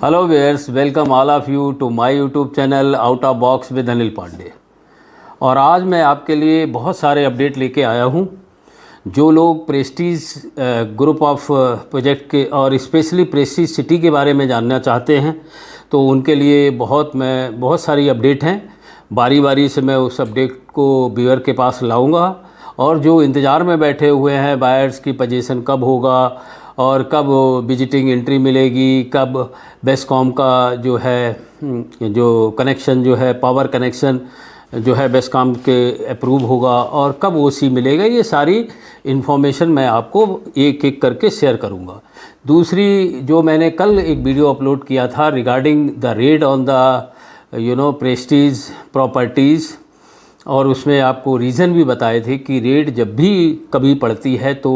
Hello viewers, welcome all of you to my YouTube channel out of box with Anil Pandey. और आज मैं आपके लिए बहुत सारे अपडेट लेके आया हूँ। जो लोग प्रेस्टीज ग्रुप ऑफ प्रोजेक्ट के और स्पेशली प्रेस्टीज सिटी के बारे में जानना चाहते हैं तो उनके लिए बहुत सारी अपडेट हैं। बारी बारी से मैं उस अपडेट को व्यूअर के पास लाऊंगा। और जो इंतज़ार में बैठे हुए हैं बायर्स की पोजीशन कब होगा और कब विजिटिंग एंट्री मिलेगी, कब बेस्कॉम का जो है जो कनेक्शन जो है पावर कनेक्शन जो है बेस्कॉम के अप्रूव होगा और कब ओसी मिलेगा, ये सारी इन्फॉर्मेशन मैं आपको एक एक करके शेयर करूंगा। दूसरी, जो मैंने कल एक वीडियो अपलोड किया था regarding the red on the Prestige properties, और उसमें आपको रीज़न भी बताए थे कि रेड जब भी कभी पड़ती है तो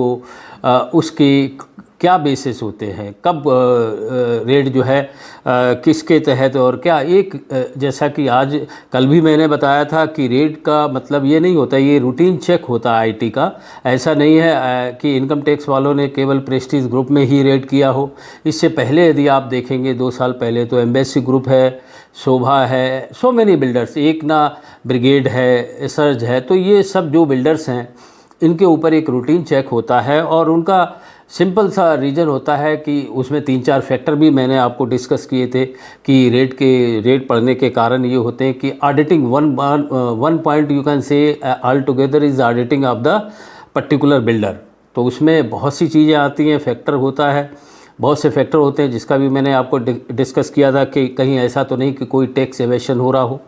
उसके क्या बेसिस होते हैं, कब रेड जो है किसके तहत और क्या। एक जैसा कि आज कल भी मैंने बताया था कि रेड का मतलब ये नहीं होता, ये रूटीन चेक होता है आईटी का। ऐसा नहीं है कि इनकम टैक्स वालों ने केवल प्रेस्टीज ग्रुप में ही रेड किया हो। इससे पहले यदि आप देखेंगे 2 साल पहले तो एम्बेसी ग्रुप है, शोभा है, सो मैनी बिल्डर्स, एक ना ब्रिगेड है, सर्ज है, तो ये सब जो बिल्डर्स हैं इनके ऊपर एक रूटीन चेक होता है। और उनका सिंपल सा रीज़न होता है कि उसमें 3-4 फैक्टर भी मैंने आपको डिस्कस किए थे कि रेट पड़ने के कारण ये होते हैं कि auditing one point you can से all together is auditing of the particular builder. तो उसमें बहुत सी चीज़ें आती हैं, फैक्टर होता है, बहुत से फैक्टर होते हैं जिसका भी मैंने आपको डिस्कस किया था कि कहीं ऐसा तो नहीं कि कोई टैक्स एवेशन हो रहा हो।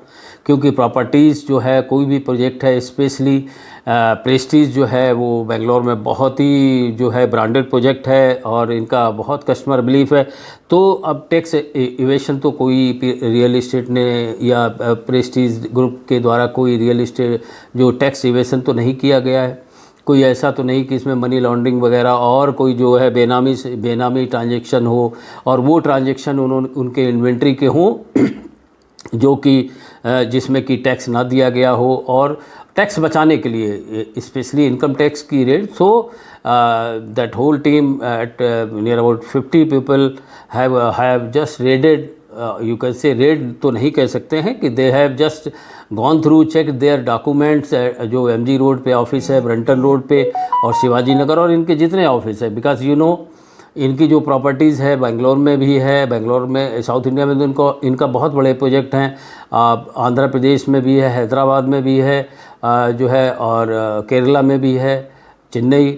क्योंकि प्रॉपर्टीज़ जो है, कोई भी प्रोजेक्ट है, स्पेशली प्रेस्टीज जो है वो बेंगलोर में बहुत ही जो है ब्रांडेड प्रोजेक्ट है और इनका बहुत कस्टमर बिलीफ है। तो अब टैक्स इवेशन तो कोई रियल इस्टेट ने या प्रेस्टीज ग्रुप के द्वारा कोई रियल इस्टेट जो टैक्स इवेशन तो नहीं किया गया है। कोई ऐसा तो नहीं कि इसमें मनी लॉन्ड्रिंग वगैरह और कोई जो है बेनामी ट्रांजैक्शन हो और वो ट्रांजैक्शन उनके इन्वेंट्री के हों जो कि जिसमें कि टैक्स ना दिया गया हो। और टैक्स बचाने के लिए स्पेशली इनकम टैक्स की rate, so that whole team at near about 50 people have just raided, you can say raid तो नहीं कह सकते हैं कि they have just gone through check their documents. जो एमजी रोड पे ऑफिस है, ब्रंटन रोड पे और शिवाजी नगर और इनके जितने ऑफिस है, बिकॉज इनकी जो प्रॉपर्टीज़ है बेंगलोर में भी है, बेंगलोर में साउथ इंडिया में तो इनका बहुत बड़े प्रोजेक्ट हैं, आंध्र प्रदेश में भी है, हैदराबाद में भी है जो है, और केरला में भी है, Chennai,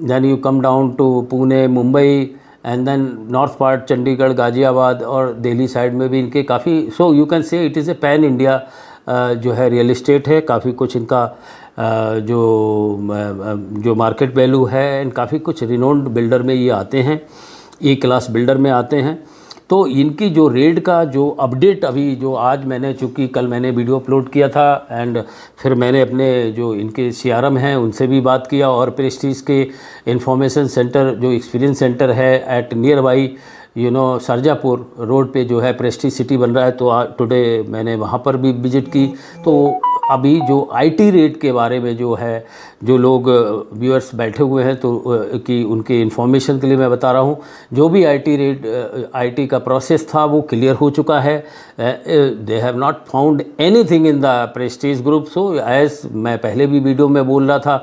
then you come down to Pune, Mumbai, and then north part Chandigarh, Ghaziabad और दिल्ली साइड में भी इनके काफ़ी। So you can say it is a pan India जो है रियल इस्टेट है। काफ़ी कुछ इनका जो मार्केट वैल्यू है एंड काफ़ी कुछ रिनोन्ड बिल्डर में ये आते हैं, ए क्लास बिल्डर में आते हैं। तो इनकी जो रेड का जो अपडेट अभी जो आज मैंने, चूँकि कल मैंने वीडियो अपलोड किया था एंड फिर मैंने अपने जो इनके सीआरएम हैं उनसे भी बात किया और प्रेस्टीज के इंफॉर्मेशन सेंटर जो एक्सपीरियंस सेंटर है at near by Sarjapur road पे जो है प्रेस्टीज सिटी बन रहा है, तो टुडे मैंने वहाँ पर भी विजिट की। तो अभी जो आईटी रेट के बारे में जो है, जो लोग व्यूअर्स बैठे हुए हैं तो कि उनके इन्फॉर्मेशन के लिए मैं बता रहा हूँ, जो भी आईटी का प्रोसेस था वो क्लियर हो चुका है। They have not found anything in the Prestige group. So as मैं पहले भी वीडियो में बोल रहा था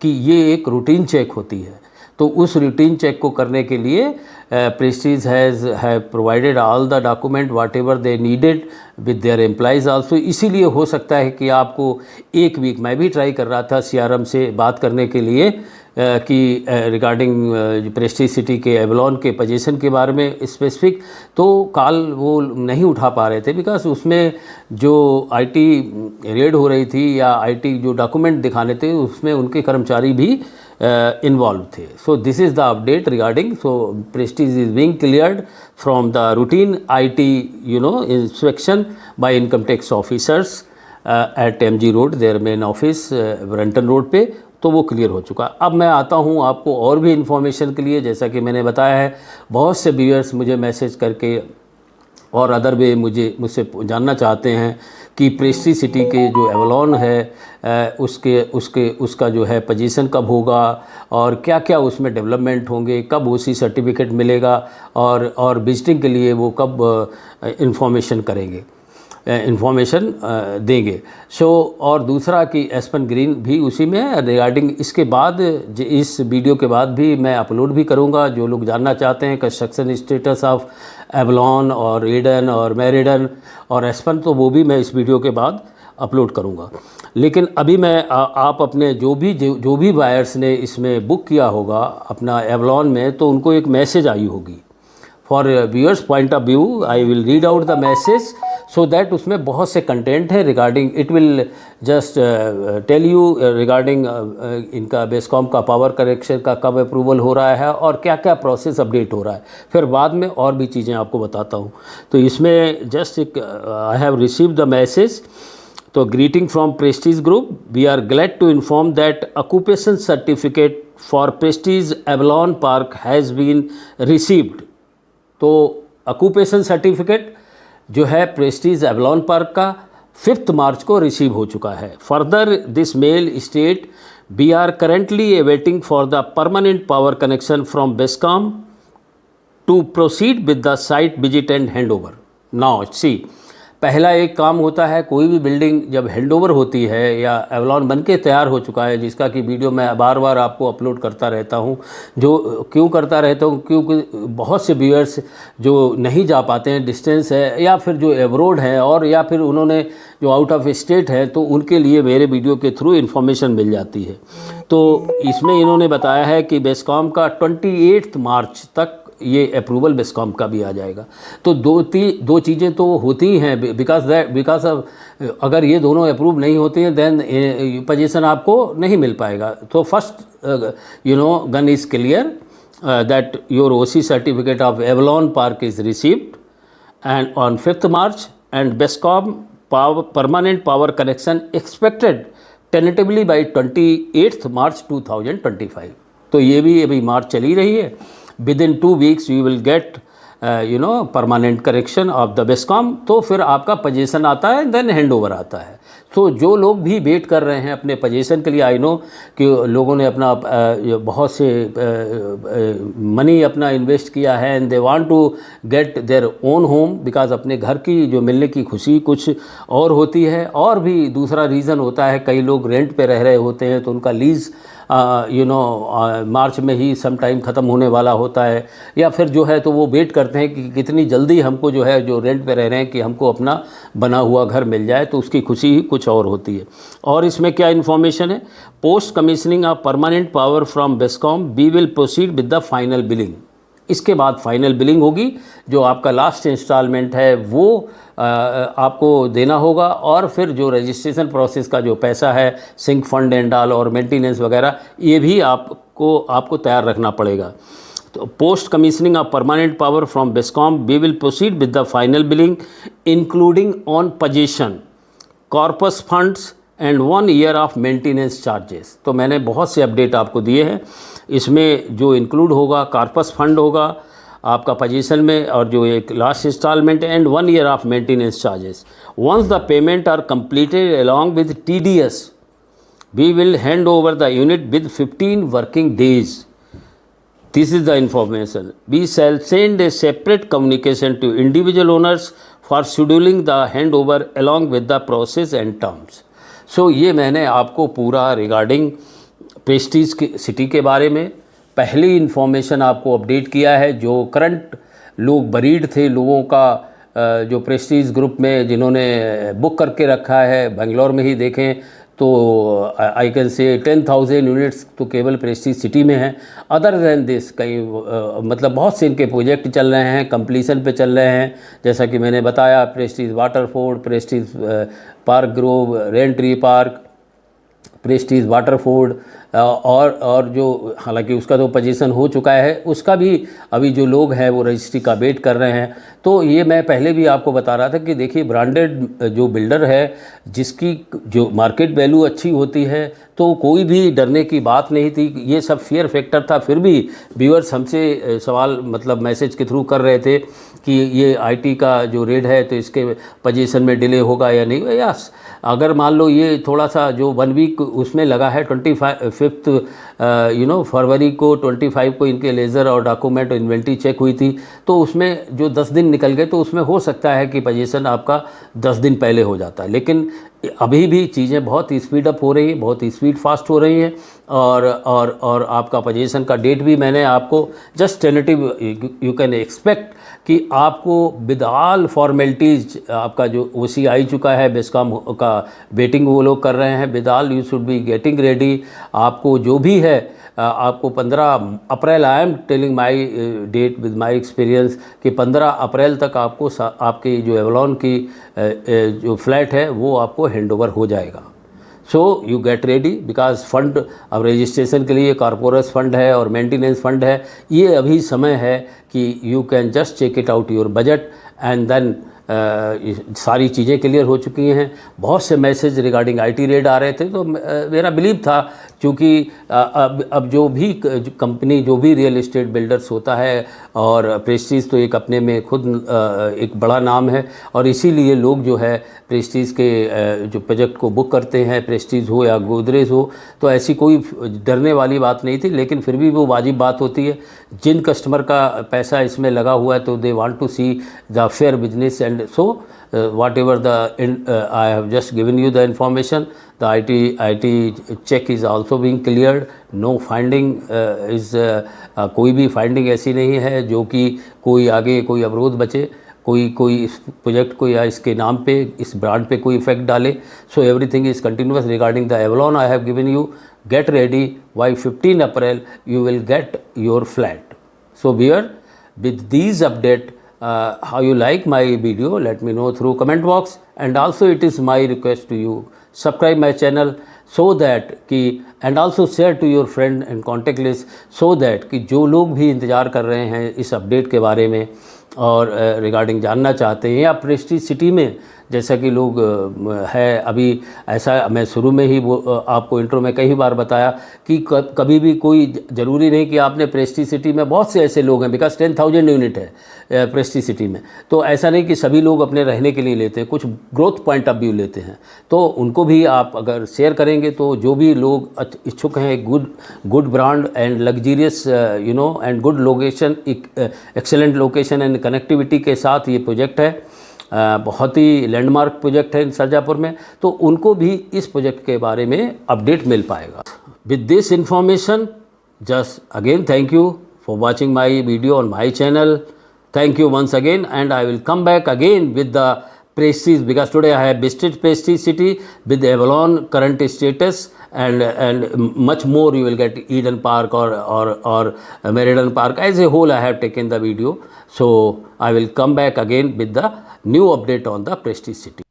कि ये एक रूटीन चेक होती है, तो उस रूटीन चेक को करने के लिए Prestige have provided all the document whatever they needed with their employees also. इसीलिए हो सकता है कि आपको एक वीक, मैं भी ट्राई कर रहा था सीआरएम से बात करने के लिए कि रिगार्डिंग प्रेस्टीज सिटी के एवलॉन के पोजीशन के बारे में स्पेसिफिक, तो कॉल वो नहीं उठा पा रहे थे बिकॉज उसमें जो आईटी रेड हो रही थी या आईटी जो डॉक्यूमेंट दिखाने थे उसमें उनके कर्मचारी भी इन्वॉल्व थे। So this is the update regarding, so Prestige is being cleared from the routine IT inspection by income tax officers at MG road, their main office Brunton road पे। तो वो क्लियर हो चुका। अब मैं आता हूँ आपको और भी इन्फॉर्मेशन के लिए। जैसा कि मैंने बताया है, बहुत से व्यूअर्स मुझे मैसेज करके और अदर वे मुझसे जानना चाहते हैं कि प्रेस्टीज सिटी के जो एवलॉन है उसका जो है पोजीशन कब होगा और क्या क्या उसमें डेवलपमेंट होंगे, कब ओसी सर्टिफिकेट मिलेगा और विजिटिंग के लिए वो कब इंफॉर्मेशन देंगे। और दूसरा कि एस्पेन ग्रीन भी उसी में है। रिगार्डिंग इसके बाद इस वीडियो के बाद भी मैं अपलोड भी करूंगा। जो लोग जानना चाहते हैं कंस्ट्रक्शन स्टेटस ऑफ एवलॉन और ईडन और मेरिडन और एस्पेन, तो वो भी मैं इस वीडियो के बाद अपलोड करूंगा। लेकिन अभी मैं आप अपने जो भी बायर्स ने इसमें बुक किया होगा अपना एवलॉन में, तो उनको एक मैसेज आई होगी। For viewers point of view I will read out the message so that उसमें बहुत से कंटेंट है regarding, it will just tell you regarding इनका बेस्कॉम का पावर कनेक्शन का कब अप्रूवल हो रहा है और क्या क्या प्रोसेस अपडेट हो रहा है। फिर बाद में और भी चीज़ें आपको बताता हूँ। तो इसमें जस्ट एक I have received the message. तो greeting from Prestige group, we are glad to inform that occupation certificate for Prestige Avalon Park has been received. तो ऑक्यूपेशन सर्टिफिकेट जो है प्रेस्टीज एवलॉन पार्क का 5 मार्च को रिसीव हो चुका है। Further this mail state we are currently awaiting for the permanent power connection from BESCOM to proceed with the site visit and hand over. Now see, पहला एक काम होता है, कोई भी बिल्डिंग जब हैंडओवर होती है या एवलॉन बन के तैयार हो चुका है, जिसका कि वीडियो मैं बार बार आपको अपलोड करता रहता हूं। जो क्यों करता रहता हूं, क्योंकि बहुत से व्यूअर्स जो नहीं जा पाते हैं, डिस्टेंस है या फिर जो एब्रोड है और या फिर उन्होंने जो आउट ऑफ स्टेट है, तो उनके लिए मेरे वीडियो के थ्रू इन्फॉर्मेशन मिल जाती है। तो इसमें इन्होंने बताया है कि बेस्कॉम का 28 मार्च तक ये अप्रूवल बेस्कॉम का भी आ जाएगा। तो दो चीज़ें तो होती ही हैं, बिकॉज ऑफ अगर ये दोनों अप्रूव नहीं होती हैं देन पोजीशन आपको नहीं मिल पाएगा। तो first gun is clear that your OC certificate of Avalon park is received and on 5th March and BESCOM permanent power connection expected tentatively by 28 मार्च 2025। तो ये भी अभी मार्च चली रही है। Within 2 weeks you will get permanent correction of the BESCOM. तो फिर आपका पोजीशन आता है, देन हैंड ओवर आता है। तो जो लोग भी वेट कर रहे हैं अपने पोजीशन के लिए, आई नो कि लोगों ने अपना बहुत से मनी अपना इन्वेस्ट किया है and they want to get their own home, because अपने घर की जो मिलने की खुशी कुछ और होती है। और भी दूसरा रीज़न होता है, कई लोग रेंट पे रह रहे होते हैं तो उनका लीज़ मार्च में ही सम टाइम ख़त्म होने वाला होता है, या फिर जो है तो वो वेट करते हैं कि कितनी जल्दी हमको जो है जो रेंट पे रह रहे हैं कि हमको अपना बना हुआ घर मिल जाए, तो उसकी खुशी ही कुछ और होती है। और इसमें क्या इन्फॉर्मेशन है, post commissioning of permanent power from BESCOM we will proceed with the final billing. इसके बाद फाइनल बिलिंग होगी, जो आपका लास्ट इंस्टॉलमेंट है वो आपको देना होगा। और फिर जो रजिस्ट्रेशन प्रोसेस का जो पैसा है, सिंक फंड एंड ऑल और मेंटेनेंस वगैरह, ये भी आपको तैयार रखना पड़ेगा। तो post commissioning of permanent power from BESCOM we will proceed with the final billing including on position corpus funds and 1 year of maintenance charges. तो मैंने बहुत से अपडेट आपको दिए हैं। इसमें जो इंक्लूड होगा, कॉर्पस फंड होगा आपका पोजीशन में, और जो एक last instalment and 1 year of maintenance charges. Once the payment are completed along with TDS we will hand over the unit with 15 working days. This is the information. We shall send a separate communication to individual owners for scheduling the handover along with the process and terms. So ये मैंने आपको पूरा regarding Prestige city के बारे में पहली information आपको update किया है। जो करंट लोग बरीड थे, लोगों का जो प्रेस्टीज ग्रुप में जिन्होंने बुक करके रखा है, बेंगलोर में ही देखें तो आई कैन से 10,000 यूनिट्स तो केवल प्रेस्टीज सिटी में हैं। अदर दैन दिस कई मतलब बहुत से इनके प्रोजेक्ट चल रहे हैं, कंप्लीशन पे चल रहे हैं। जैसा कि मैंने बताया, Prestige Waterford, Prestige Park Grove, Rentree Park, Prestige Waterford, और जो हालांकि उसका तो पोजीशन हो चुका है, उसका भी अभी जो लोग हैं वो रजिस्ट्री का वेट कर रहे हैं। तो ये मैं पहले भी आपको बता रहा था कि देखिए ब्रांडेड जो बिल्डर है जिसकी जो मार्केट वैल्यू अच्छी होती है तो कोई भी डरने की बात नहीं थी। ये सब फियर फैक्टर था, फिर भी व्यूअर्स हमसे सवाल मतलब मैसेज के थ्रू कर रहे थे कि ये आईटी का जो रेट है तो इसके पोजीशन में डिले होगा या नहीं। यस, अगर मान लो ये थोड़ा सा जो 1 वीक उसमें लगा है, 25 फरवरी को 25 को इनके लेज़र और डॉक्यूमेंट इन्वेंट्री चेक हुई थी, तो उसमें जो 10 दिन निकल गए तो उसमें हो सकता है कि पोजीशन आपका 10 दिन पहले हो जाता है। लेकिन अभी भी चीज़ें बहुत स्पीड अप हो रही हैं, बहुत स्पीड फास्ट हो रही हैं और आपका पोजीशन का डेट भी मैंने आपको जस्ट टेनेटिव यू कैन एक्सपेक्ट कि आपको विद ऑल फॉर्मेलिटीज़ आपका जो ओसी आ चुका है, बेस्कॉम का वेटिंग वो लोग कर रहे हैं, with all you should be getting ready. आपको जो भी है आपको 15 April, I am telling my date with my experience कि 15 अप्रैल तक आपको आपकी जो एवलॉन की जो फ्लैट है वो आपको हैंडओवर हो जाएगा। So you get ready because fund अब रजिस्ट्रेशन के लिए कॉर्पोरस फंड है और मेंटेनेंस फंड है। ये अभी समय है कि you can just check it out your budget and then सारी चीज़ें क्लियर हो चुकी हैं। बहुत से मैसेज रिगार्डिंग आईटी रेड आ रहे थे, तो मेरा बिलीव था क्योंकि अब जो भी कंपनी जो भी रियल एस्टेट बिल्डर्स होता है और प्रेस्टीज तो एक अपने में खुद एक बड़ा नाम है और इसीलिए लोग जो है प्रेस्टीज के जो प्रोजेक्ट को बुक करते हैं, प्रेस्टीज हो या गोदरेज हो, तो ऐसी कोई डरने वाली बात नहीं थी। लेकिन फिर भी वो वाजिब बात होती है, जिन कस्टमर का पैसा इसमें लगा हुआ है तो they want to see the fair business and so whatever I have just given you the information, the IT check is also being cleared, no finding is कोई भी फाइंडिंग ऐसी नहीं है जो कि कोई आगे कोई अवरोध बचे, कोई इस प्रोजेक्ट को या इसके नाम पे इस ब्रांड पे कोई इफेक्ट डाले। So everything is continuous regarding the Avalon I have given you. Get ready, by 15 April you will get your flat. So dear, with these update, how you like my video, let me know through comment box, and also it is my request to you, subscribe my channel so that कि and also share to your friend and contact list so that कि जो लोग भी इंतज़ार कर रहे हैं इस अपडेट के बारे में और रिगार्डिंग जानना चाहते हैं या प्रेस्टीज सिटी में जैसा कि लोग है अभी, ऐसा मैं शुरू में ही वो आपको इंट्रो में कई बार बताया कि कभी भी कोई ज़रूरी नहीं कि आपने प्रेस्टीज सिटी में बहुत से ऐसे लोग हैं, बिकॉज 10,000 यूनिट है प्रेस्टीज सिटी में, तो ऐसा नहीं कि सभी लोग अपने रहने के लिए लेते हैं, कुछ ग्रोथ पॉइंट ऑफ व्यू लेते हैं, तो उनको भी आप अगर शेयर करेंगे तो जो भी लोग इच्छुक हैं good brand and luxurious and good location, excellent location and connectivity के साथ ये प्रोजेक्ट है, बहुत ही लैंडमार्क प्रोजेक्ट है इन सरजापुर में, तो उनको भी इस प्रोजेक्ट के बारे में अपडेट मिल पाएगा। With this information just again thank you for watching my video on my channel. Thank you once again, and I will come back again with the Prestige, because today I have visited Prestige City with Avalon current status and much more. You will get Eden Park or Meriden Park as a whole. I have taken the video, so I will come back again with the new update on the Prestige City.